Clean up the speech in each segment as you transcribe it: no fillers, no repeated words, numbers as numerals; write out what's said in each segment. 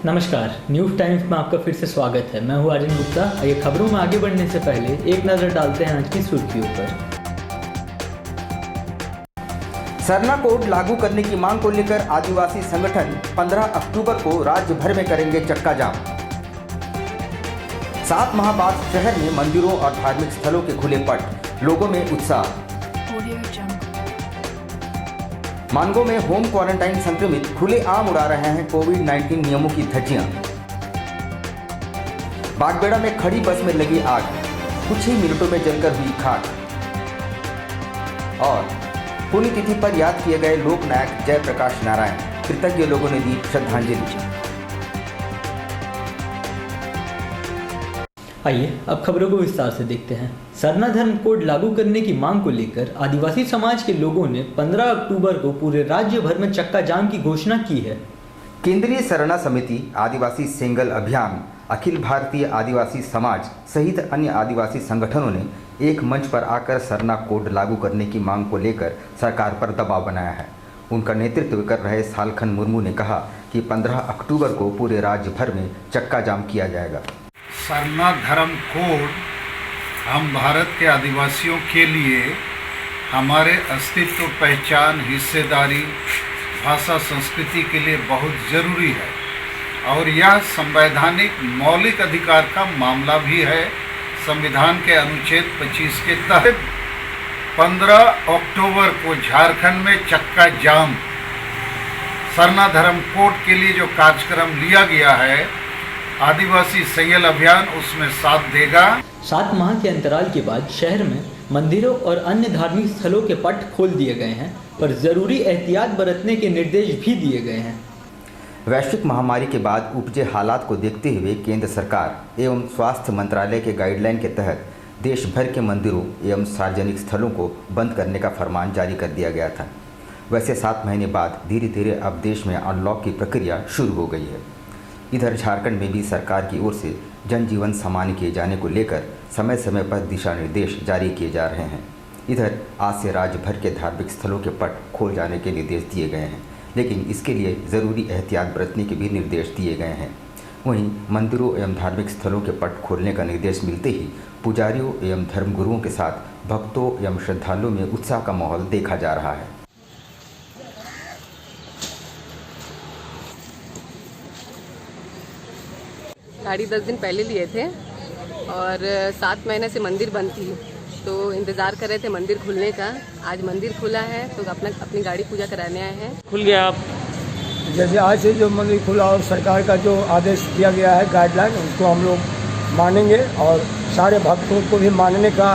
नमस्कार, news times में आपका फिर से स्वागत है। मैं हूं आर्यन गुप्ता। आइए खबरों में आगे बढ़ने से पहले एक नज़र डालते हैं आज की सुर्खियों पर। सरना कोड लागू करने की मांग को लेकर आदिवासी संगठन 15 अक्टूबर को राज्य भर में करेंगे चक्का जाम। 7 माह बाद शहर में मंदिरों और धार्मिक स्थलों के खुले पट, लोगों में उत्साह। मानगो में होम क्वारंटाइन संक्रमित खुलेआम उड़ा रहे हैं कोविड-19 नियमों की धज्जियां। बागबेड़ा में खड़ी बस में लगी आग, कुछ ही मिनटों में जलकर हुई खाक। और पुण्यतिथि पर याद किए गए लोकनायक जयप्रकाश नारायण, कृतज्ञ लोगों ने दी श्रद्धांजलि। आइए अब खबरों को विस्तार से देखते हैं। सरना धर्म कोड लागू करने की मांग को लेकर आदिवासी समाज के लोगों ने 15 अक्टूबर को पूरे राज्य भर में चक्का जाम की घोषणा की है। केंद्रीय सरना समिति, आदिवासी सेंगल अभियान, अखिल भारतीय आदिवासी समाज सहित अन्य आदिवासी संगठनों ने एक मंच पर आकर सरना कोड लागू करने की मांग को लेकर सरकार पर दबाव बनाया है। उनका नेतृत्व कर रहे सालखन मुर्मू ने कहा कि 15 अक्टूबर को पूरे राज्य भर में चक्का जाम किया जाएगा। सरना धर्म कोड हम भारत के आदिवासियों के लिए हमारे अस्तित्व, पहचान, हिस्सेदारी, भाषा, संस्कृति के लिए बहुत ज़रूरी है और यह संवैधानिक मौलिक अधिकार का मामला भी है। संविधान के अनुच्छेद 25 के तहत 15 अक्टूबर को झारखंड में चक्का जाम सरना धर्म कोड के लिए जो कार्यक्रम लिया गया है, आदिवासी सेंगल अभियान उसमें साथ देगा। 7 माह के अंतराल के बाद शहर में मंदिरों और अन्य धार्मिक स्थलों के पट खोल दिए गए हैं, पर जरूरी एहतियात बरतने के निर्देश भी दिए गए हैं। वैश्विक महामारी के बाद उपजे हालात को देखते हुए केंद्र सरकार एवं स्वास्थ्य मंत्रालय के गाइडलाइन के तहत देश भर के मंदिरों एवं सार्वजनिक स्थलों को बंद करने का फरमान जारी कर दिया गया था। वैसे 7 महीने बाद धीरे धीरे अब देश में अनलॉक की प्रक्रिया शुरू हो गई है। इधर झारखंड में भी सरकार की ओर से जनजीवन सामान्य किए जाने को लेकर समय समय पर दिशा निर्देश जारी किए जा रहे हैं। इधर आज से राज्य भर के धार्मिक स्थलों के पट खोल जाने के निर्देश दिए गए हैं, लेकिन इसके लिए ज़रूरी एहतियात बरतने के भी निर्देश दिए गए हैं। वहीं मंदिरों एवं धार्मिक स्थलों के पट खोलने का निर्देश मिलते ही पुजारियों एवं धर्मगुरुओं के साथ भक्तों एवं श्रद्धालुओं में उत्साह का माहौल देखा जा रहा है। गाड़ी 10 दिन पहले लिए थे और 7 महीने से मंदिर बंद थी, तो इंतज़ार कर रहे थे मंदिर खुलने का। आज मंदिर खुला है तो अपनी गाड़ी पूजा कराने आए हैं। खुल गया आप जैसे आज से जो मंदिर खुला और सरकार का जो आदेश दिया गया है गाइडलाइन, उसको हम लोग मानेंगे और सारे भक्तों को भी मानने का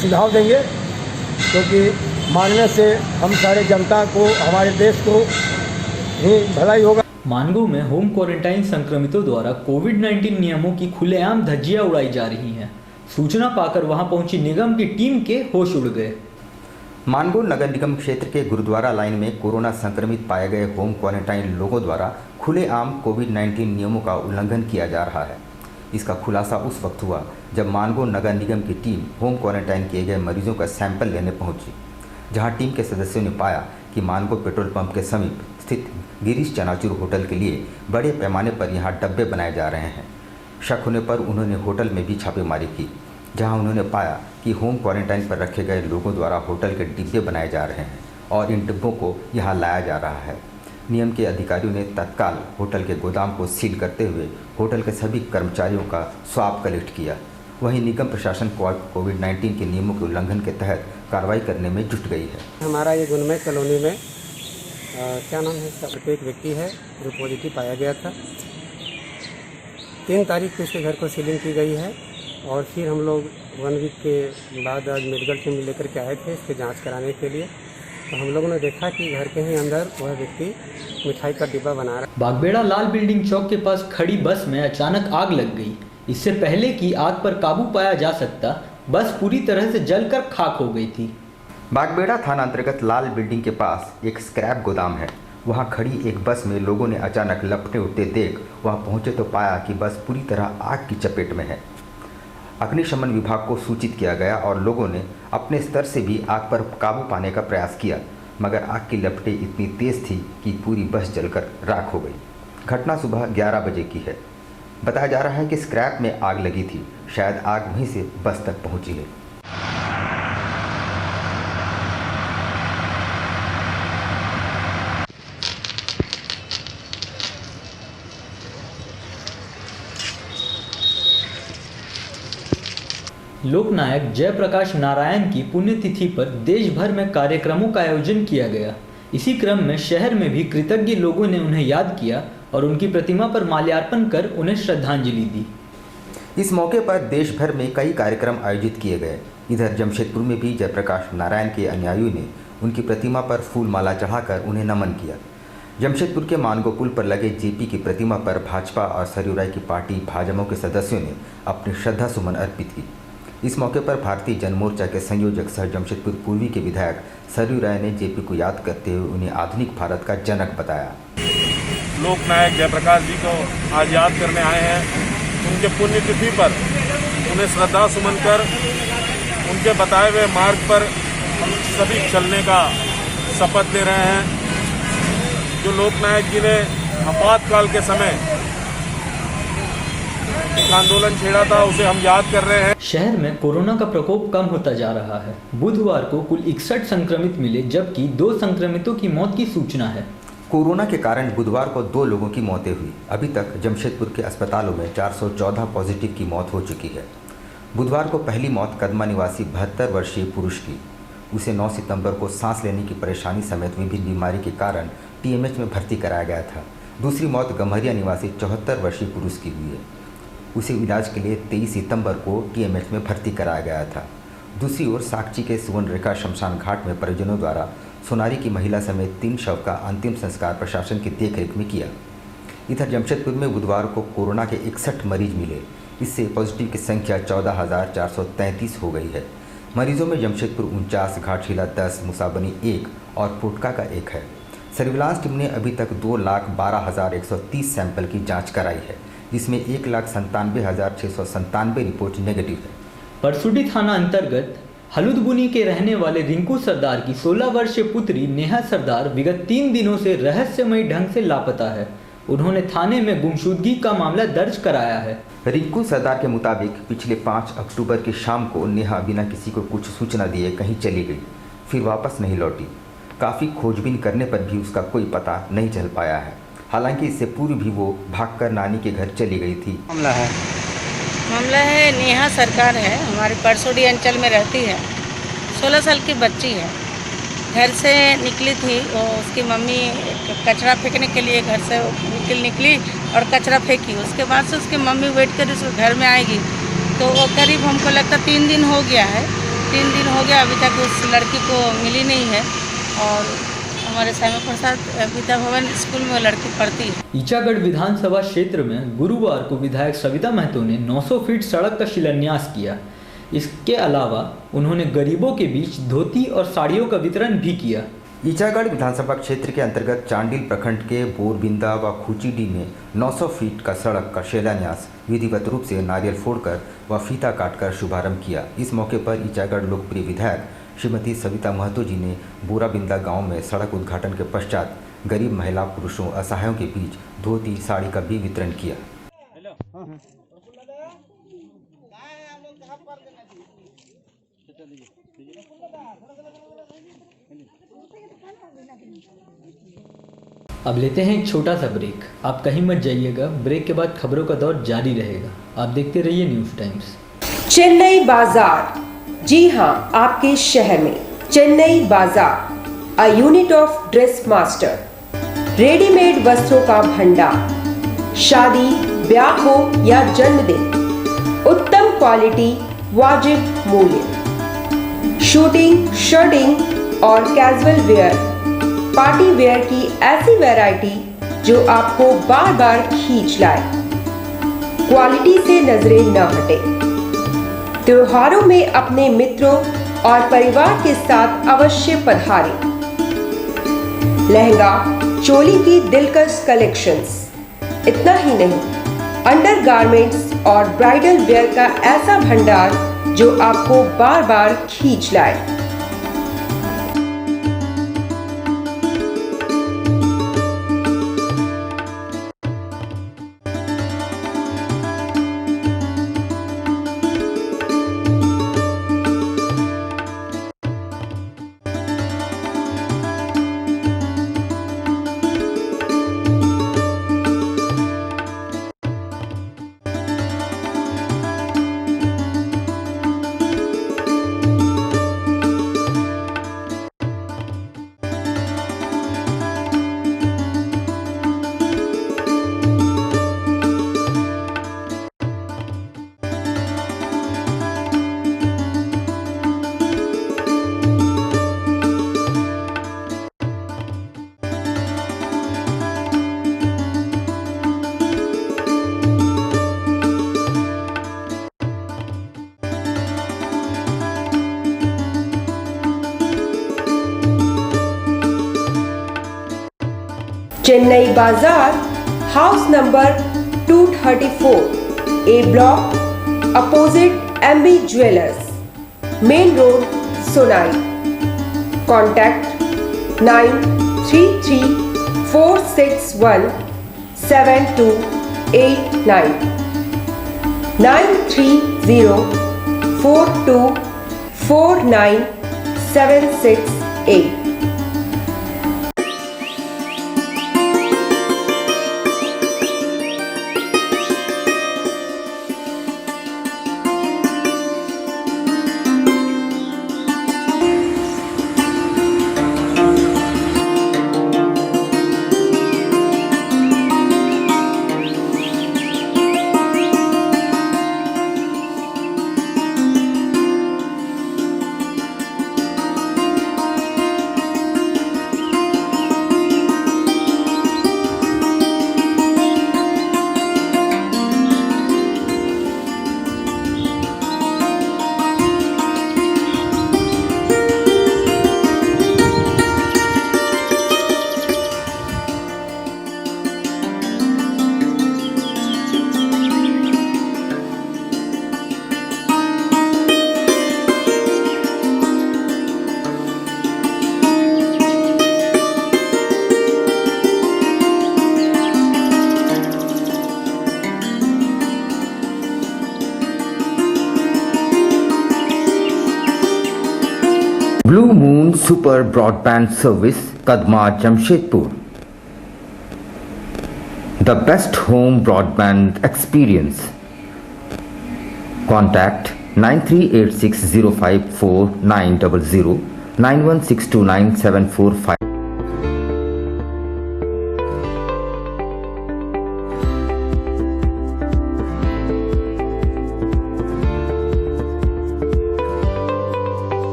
सुझाव देंगे, क्योंकि मानने से हम सारे जनता को, हमारे देश को ही भलाई होगा। मानगो में होम क्वारंटाइन संक्रमितों द्वारा कोविड-19 नियमों की खुलेआम धज्जियां उड़ाई जा रही हैं। सूचना पाकर वहां पहुंची निगम की टीम के होश उड़ गए। मानगो नगर निगम क्षेत्र के गुरुद्वारा लाइन में कोरोना संक्रमित पाए गए होम क्वारंटाइन लोगों द्वारा खुलेआम कोविड-19 नियमों का उल्लंघन किया जा रहा है। इसका खुलासा उस वक्त हुआ जब मानगो नगर निगम की टीम होम क्वारंटाइन किए गए मरीजों का सैंपल लेने पहुंची, जहां टीम के सदस्यों ने पाया कि मानगो पेट्रोल पंप के समीप स्थित गिरीश चनाचूर होटल के लिए बड़े पैमाने पर यहां डब्बे बनाए जा रहे हैं। शक होने पर उन्होंने होटल में भी छापेमारी की, जहां उन्होंने पाया कि होम क्वारंटाइन पर रखे गए लोगों द्वारा होटल के डिब्बे बनाए जा रहे हैं और इन डिब्बों को यहां लाया जा रहा है। नियम के अधिकारियों ने तत्काल होटल के गोदाम को सील करते हुए होटल के सभी कर्मचारियों का स्वाब कलेक्ट किया। वहीं निगम प्रशासन कोविड-19 के नियमों के उल्लंघन के तहत कार्रवाई करने में जुट गई है। हमारा ये गुनमे कॉलोनी में क्या नाम है, इसका एक व्यक्ति है जो पॉजिटिव पाया गया था। 3 तारीख को इसके घर को सीलिंग की गई है और फिर हम लोग 1 वीक के बाद आज मेडिकल टीम लेकर के आए थे इसके जांच कराने के लिए। तो हम लोगों ने देखा कि घर के ही अंदर वह व्यक्ति मिठाई का डिब्बा बना रहा है। बागबेड़ा लाल बिल्डिंग चौक के पास खड़ी बस में अचानक आग लग गई। इससे पहले कि आग पर काबू पाया जा सकता, बस पूरी तरह से जलकर खाक हो गई थी। बागबेड़ा थाना अंतर्गत लाल बिल्डिंग के पास एक स्क्रैप गोदाम है। वहां खड़ी एक बस में लोगों ने अचानक लपटे उठते देख वहां पहुंचे तो पाया कि बस पूरी तरह आग की चपेट में है। अग्निशमन विभाग को सूचित किया गया और लोगों ने अपने स्तर से भी आग पर काबू पाने का प्रयास किया, मगर आग की लपटें इतनी तेज़ थी कि पूरी बस जलकर राख हो गई। घटना सुबह 11 बजे की है। बताया जा रहा है कि स्क्रैप में आग लगी थी। शायद आग वहीं से बस तक पहुंची है। लोकनायक जयप्रकाश नारायण की पुण्यतिथि पर देश भर में कार्यक्रमों का आयोजन किया गया। इसी क्रम में शहर में भी कृतज्ञ लोगों ने उन्हें याद किया और उनकी प्रतिमा पर माल्यार्पण कर उन्हें श्रद्धांजलि दी। इस मौके पर देश भर में कई कार्यक्रम आयोजित किए गए। इधर जमशेदपुर में भी जयप्रकाश नारायण के अनुयायियों ने उनकी प्रतिमा पर फूल माला चढ़ाकर उन्हें नमन किया। जमशेदपुर के मानगो पुल पर लगे जेपी की प्रतिमा पर भाजपा और सरयू राय की पार्टी भाजपा के सदस्यों ने अपनी श्रद्धा सुमन अर्पित की। इस मौके पर भारतीय जनमोर्चा के संयोजक सह जमशेदपुर पूर्वी के विधायक सरयू राय ने जेपी को याद करते हुए उन्हें आधुनिक भारत का जनक बताया। लोकनायक जयप्रकाश जी को आज याद करने आए हैं। उनके पुण्यतिथि पर उन्हें श्रद्धा सुमन कर उनके बताए हुए मार्ग पर हम सभी चलने का शपथ ले रहे हैं। जो लोकनायक जी ने आपातकाल के समय एक आंदोलन छेड़ा था, उसे हम याद कर रहे हैं। शहर में कोरोना का प्रकोप कम होता जा रहा है। बुधवार को कुल 61 संक्रमित मिले, जबकि 2 संक्रमितों की मौत की सूचना है। कोरोना के कारण बुधवार को 2 लोगों की मौतें हुई। अभी तक जमशेदपुर के अस्पतालों में 414 पॉजिटिव की मौत हो चुकी है। बुधवार को पहली मौत कदमा निवासी 72 वर्षीय पुरुष की। उसे 9 सितंबर को सांस लेने की परेशानी समेत विभिन्न बीमारी के कारण टीएमएच में भर्ती कराया गया था। दूसरी मौत गम्हरिया निवासी 74 वर्षीय पुरुष की हुई है। उसे इलाज के लिए 23 सितंबर को टीएमएच में भर्ती कराया गया था। दूसरी ओर साकची के सुवर्णरेखा शमशान घाट में परिजनों द्वारा सोनारी की महिला समेत 3 शव का अंतिम संस्कार प्रशासन की देखरेख में किया। इधर जमशेदपुर में बुधवार को कोरोना के 61 मरीज मिले। इससे पॉजिटिव की संख्या 14,433 हो गई है। मरीजों में जमशेदपुर 49, घाटशिला 10, मुसाबनी 1 और पोटका का 1 है। सर्विलांस टीम ने अभी तक 2,12,130 सैंपल की जाँच कराई है, जिसमें 1,97,697 रिपोर्ट नेगेटिव है। परसुडी थाना अंतर्गत हलुदबुनी के रहने वाले रिंकू सरदार की 16 वर्षीय पुत्री नेहा सरदार विगत 3 दिनों से रहस्यमयी ढंग से लापता है। उन्होंने थाने में गुमशुदगी का मामला दर्ज कराया है। रिंकू सरदार के मुताबिक पिछले 5 अक्टूबर की शाम को नेहा बिना किसी को कुछ सूचना दिए कहीं चली गई, फिर वापस नहीं लौटी। काफ़ी खोजबीन करने पर भी उसका कोई पता नहीं चल पाया है। हालांकि इससे पूर्व भी वो भागकर नानी के घर चली गई थी। मामला है नेहा सरकार है, हमारे परसोडी अंचल में रहती है। 16 साल की बच्ची है। घर से निकली थी, वो उसकी मम्मी कचरा फेंकने के लिए घर से निकली और कचरा फेंकी। उसके बाद से उसकी मम्मी वेट कर उसको घर में आएगी, तो वो करीब हमको लगता 3 दिन हो गया है। 3 दिन हो गया, अभी तक उस लड़की को मिली नहीं है। और हमारे श्यामा प्रसाद विद्या भवन स्कूल में वो लड़की पढ़ती है। ईचागढ़ विधानसभा क्षेत्र में गुरुवार को विधायक सविता महतो ने 900 फीट सड़क का शिलान्यास किया। इसके अलावा उन्होंने गरीबों के बीच धोती और साड़ियों का वितरण भी किया। ईचागढ़ विधानसभा क्षेत्र के अंतर्गत चांडिल प्रखंड के बोरबिंदा व खूचीडी में 900 फीट का सड़क का शिलान्यास विधिवत रूप से नारियल फोड़कर व फीता काटकर शुभारंभ किया। इस मौके पर ईचागढ़ लोकप्रिय विधायक श्रीमती सविता महतो जी ने बोराबिंदा गांव में सड़क उद्घाटन के पश्चात गरीब महिला पुरुषों असहायों के बीच धोती साड़ी का भी वितरण किया। अब लेते हैं एक छोटा सा ब्रेक। आप कहीं मत जाइएगा, ब्रेक के बाद खबरों का दौर जारी रहेगा। आप देखते रहिए न्यूज़ टाइम्स। चेन्नई बाजार, जी हाँ, आपके शहर में चेन्नई बाजार, a unit of dress master, readymade वस्त्रों का भंडार। शादी, ब्याह हो या जन्मदिन, उत्तम क्वालिटी, वाजिब मूल्य। शूटिंग, शर्टिंग और कैजुअल वेयर, पार्टी वेयर की ऐसी वैरायटी जो आपको बार बार खींच लाए। क्वालिटी से नजरें न हटे। त्योहारों में अपने मित्रों और परिवार के साथ अवश्य पधारें। लहंगा, चोली की दिलकश कलेक्शंस। इतना ही नहीं, अंडरगारमेंट्स और ब्राइडल वेयर का ऐसा भंडार जो आपको बार बार खींच लाए। चेन्नई बाजार, house number 234, A block, opposite MB Jewelers, Main Road, Sonai. Contact 933-461-7289, 930-4249-768. Blue moon super broadband service, Kadma, Jamshedpur. The best home broadband experience. Contact 9386054900 916297455.